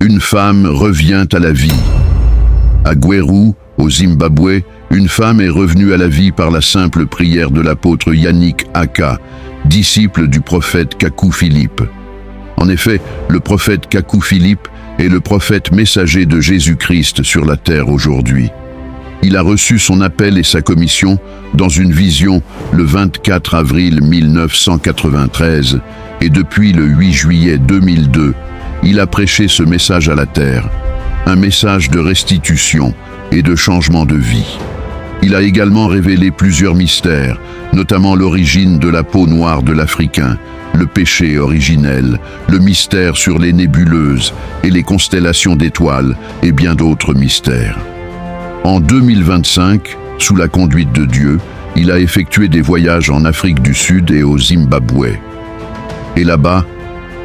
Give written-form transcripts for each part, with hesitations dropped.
une femme revient à la vie. À Gweru, au Zimbabwe, une femme est revenue à la vie par la simple prière de l'apôtre Yannick Aka, disciple du prophète Kaku Philippe. En effet, le prophète Kaku Philippe est le prophète messager de Jésus-Christ sur la terre aujourd'hui. Il a reçu son appel et sa commission dans une vision le 24 avril 1993 et depuis le 8 juillet 2002, il a prêché ce message à la terre, un message de restitution et de changement de vie. Il a également révélé plusieurs mystères, notamment l'origine de la peau noire de l'Africain, le péché originel, le mystère sur les nébuleuses et les constellations d'étoiles et bien d'autres mystères. En 2025, sous la conduite de Dieu, il a effectué des voyages en Afrique du Sud et au Zimbabwe. Et là-bas,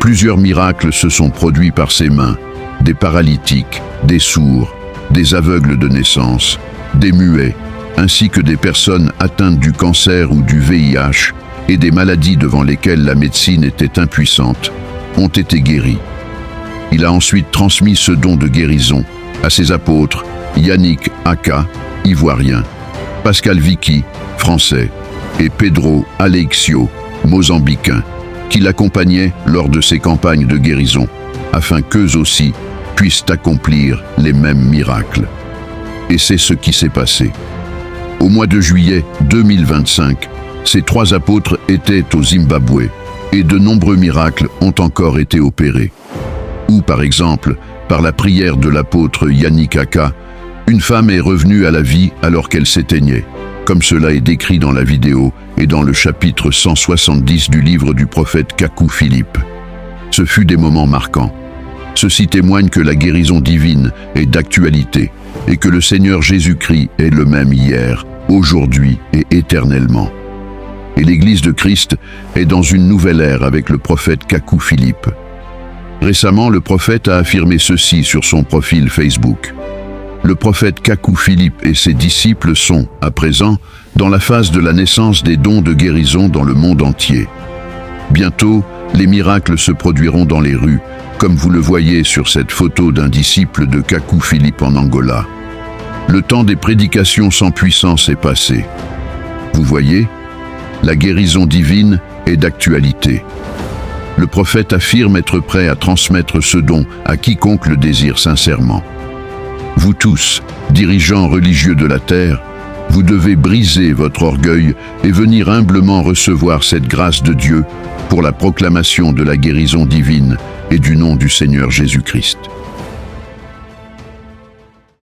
plusieurs miracles se sont produits par ses mains, des paralytiques, des sourds, des aveugles de naissance, des muets, ainsi que des personnes atteintes du cancer ou du VIH et des maladies devant lesquelles la médecine était impuissante, ont été guéries. Il a ensuite transmis ce don de guérison à ses apôtres Yannick Aka, ivoirien, Pascal Vicky, français, et Pedro Aleixo, mozambicain, qui l'accompagnaient lors de ses campagnes de guérison, afin qu'eux aussi puissent accomplir les mêmes miracles. Et c'est ce qui s'est passé. Au mois de juillet 2025, ces trois apôtres étaient au Zimbabwe et de nombreux miracles ont encore été opérés. Ou par exemple, par la prière de l'apôtre Yannick Aka, une femme est revenue à la vie alors qu'elle s'éteignait, comme cela est décrit dans la vidéo et dans le chapitre 170 du livre du prophète Kaku Philippe. Ce fut des moments marquants. Ceci témoigne que la guérison divine est d'actualité et que le Seigneur Jésus-Christ est le même hier, aujourd'hui et éternellement. Et l'Église de Christ est dans une nouvelle ère avec le prophète Kaku Philippe. Récemment, le prophète a affirmé ceci sur son profil Facebook. Le prophète Kaku Philippe et ses disciples sont, à présent, dans la phase de la naissance des dons de guérison dans le monde entier. Bientôt, les miracles se produiront dans les rues, comme vous le voyez sur cette photo d'un disciple de Kaku Philippe en Angola. Le temps des prédications sans puissance est passé. Vous voyez, la guérison divine est d'actualité. Le prophète affirme être prêt à transmettre ce don à quiconque le désire sincèrement. Vous tous, dirigeants religieux de la terre, vous devez briser votre orgueil et venir humblement recevoir cette grâce de Dieu pour la proclamation de la guérison divine et du nom du Seigneur Jésus-Christ.